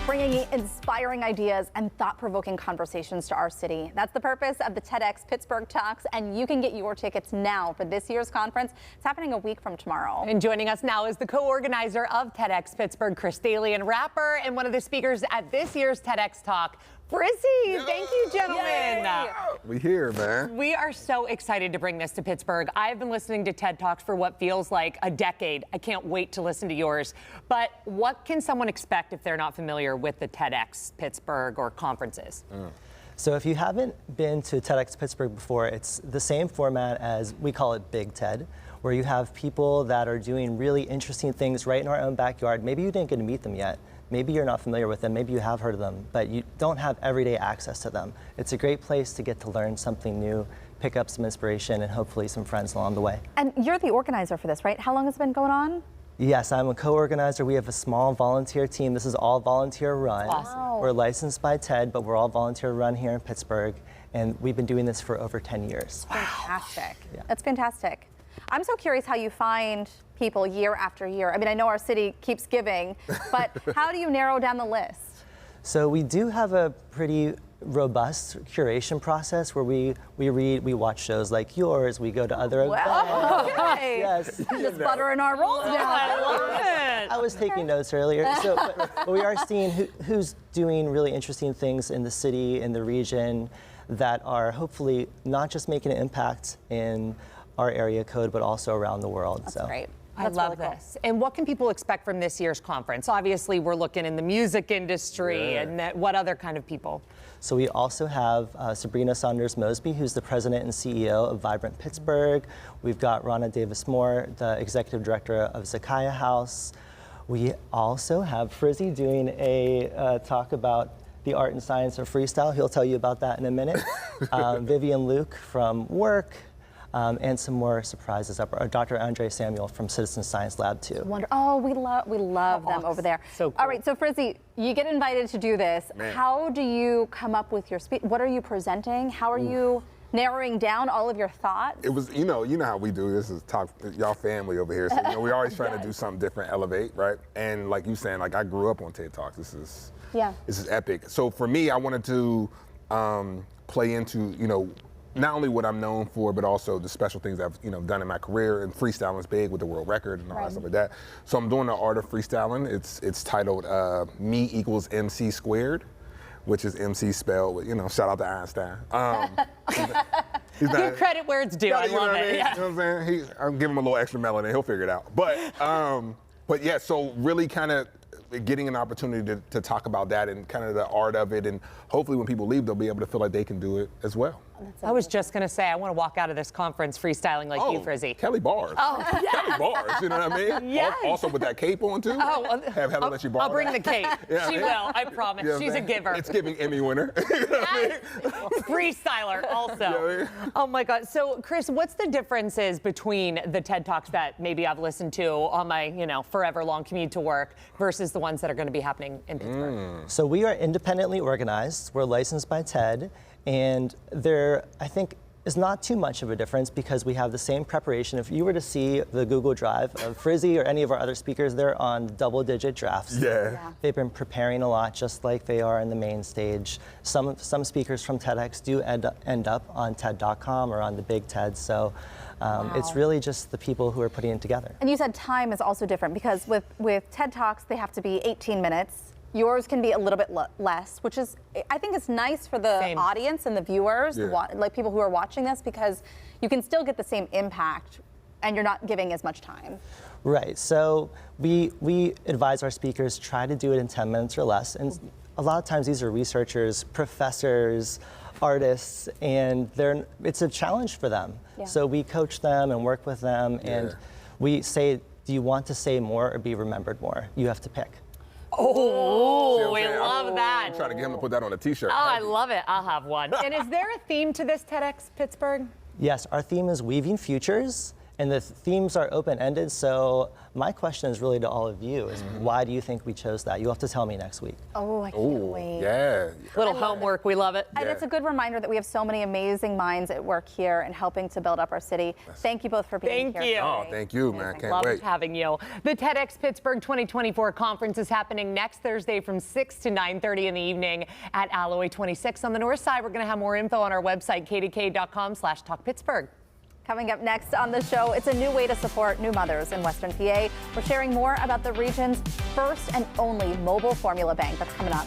bringing inspiring ideas and thought-provoking conversations to our city. That's the purpose of the TEDx Pittsburgh Talks, and you can get your tickets now for this year's conference. It's happening a week from tomorrow. And joining us now is the co-organizer of TEDx Pittsburgh, Chris Daley, and rapper, and one of the speakers at this year's TEDx Talk, Frzy. Yeah. Thank you, gentlemen. Yay. We here, man. We are so excited to bring this to Pittsburgh. I've been listening to TED Talks for what feels like a decade. I can't wait to listen to yours. But what can someone expect if they're not familiar with the TEDx Pittsburgh or conferences? So if you haven't been to TEDx Pittsburgh before, it's the same format as, we call it Big TED, where you have people that are doing really interesting things right in our own backyard. Maybe you didn't get to meet them yet. Maybe you're not familiar with them, maybe you have heard of them, but you don't have everyday access to them. It's a great place to get to learn something new, pick up some inspiration, and hopefully some friends along the way. And you're the organizer for this, right? How long has it been going on? Yes, I'm a co-organizer. We have a small volunteer team. This is all volunteer run. Awesome. Wow. We're licensed by TED, but we're all volunteer run here in Pittsburgh, and we've been doing this for over 10 years. Fantastic. Yeah. That's fantastic. I'm so curious how you find people year after year. I mean, I know our city keeps giving, but how do you narrow down the list? So we do have a pretty robust curation process where we read, we watch shows like yours, we go to other events. Okay. Yes. Just buttering our rolls down. I love it. I was taking notes earlier. So but we are seeing who's doing really interesting things in the city, in the region, that are hopefully not just making an impact in our area code, but also around the world. That's so great. I That's love really cool. this. And what can people expect from this year's conference? Obviously, we're looking in the music industry, and what other kind of people? So we also have Sabrina Saunders-Mosby, who's the president and CEO of Vibrant Pittsburgh. We've got Ronna Davis-Moore, the executive director of Zakaya House. We also have Frzy doing a talk about the art and science of freestyle. He'll tell you about that in a minute. Vivian Luke from Work. And some more surprises up. Dr. Andre Samuel from Citizen Science Lab too. Oh, we love them over there. So cool. All right, so Frzy, you get invited to do this. Man. How do you come up with your speech? What are you presenting? How are you narrowing down all of your thoughts? It was, you know how we do. This is Talk, y'all family over here. So we're always trying to do something different, elevate, right? And like you saying, like I grew up on TED Talks. This is epic. So for me, I wanted to play into, not only what I'm known for, but also the special things I've done in my career. And freestyling is big with the world record and all that stuff like that. So I'm doing the art of freestyling. It's titled Me equals MC squared, which is MC spelled with, shout out to Einstein. He's Give credit where it's due. I love it. Yeah. You know what I'm saying? I'll give him a little extra melanin. He'll figure it out. But yeah, so really kind of getting an opportunity to talk about that and kind of the art of it, and hopefully when people leave, they'll be able to feel like they can do it as well. I was just going to say, I want to walk out of this conference freestyling like you, Frzy. Kelly bars. Oh, yes. Kelly bars, you know what I mean? Yes. Also with that cape on too. Oh, well, have Heather let you borrow I'll bring that. the cape. Yeah, She man. will, I promise. You know what She's I'm a saying? giver. It's giving Emmy winner. You know what I mean? Freestyler also. You know what I mean? Oh my God. So Chris, what's the differences between the TED Talks that maybe I've listened to on my, forever long commute to work versus the ones that are going to be happening in Pittsburgh? So we are independently organized. We're licensed by TED, and there, I think, is not too much of a difference because we have the same preparation. If you were to see the Google Drive of Frzy or any of our other speakers, they're on double-digit drafts. Yeah. They've been preparing a lot, just like they are in the main stage. Some speakers from TEDx do end up on TED.com or on the Big TED. So it's really just the people who are putting it together. And you said time is also different because with TED Talks, they have to be 18 minutes. Yours can be a little bit less, which is, I think it's nice for the audience and the viewers, like people who are watching this, because you can still get the same impact and you're not giving as much time. Right, so we advise our speakers try to do it in 10 minutes or less. And a lot of times these are researchers, professors, artists, and it's a challenge for them. Yeah. So we coach them and work with them, and we say, do you want to say more or be remembered more? You have to pick. Oh, we love that. I'm trying to get him to put that on a t-shirt. Oh, I love it. I'll have one. And is there a theme to this TEDx Pittsburgh? Yes, our theme is Weaving Futures, And the themes are open-ended, so my question is really to all of you, is why do you think we chose that? You'll have to tell me next week. Oh, I can't wait. Yeah. Little homework, we love it. And it's a good reminder that we have so many amazing minds at work here and helping to build up our city. Thank you both for being here. Thank you. Oh, thank you, man. Can't Love wait. having you. The TEDx Pittsburgh 2024 conference is happening next Thursday from 6 to 9:30 in the evening at Alloy 26 on the north side. We're going to have more info on our website, kdk.com/talkpittsburgh. Coming up next on the show, it's a new way to support new mothers in Western PA. We're sharing more about the region's first and only mobile formula bank. That's coming up.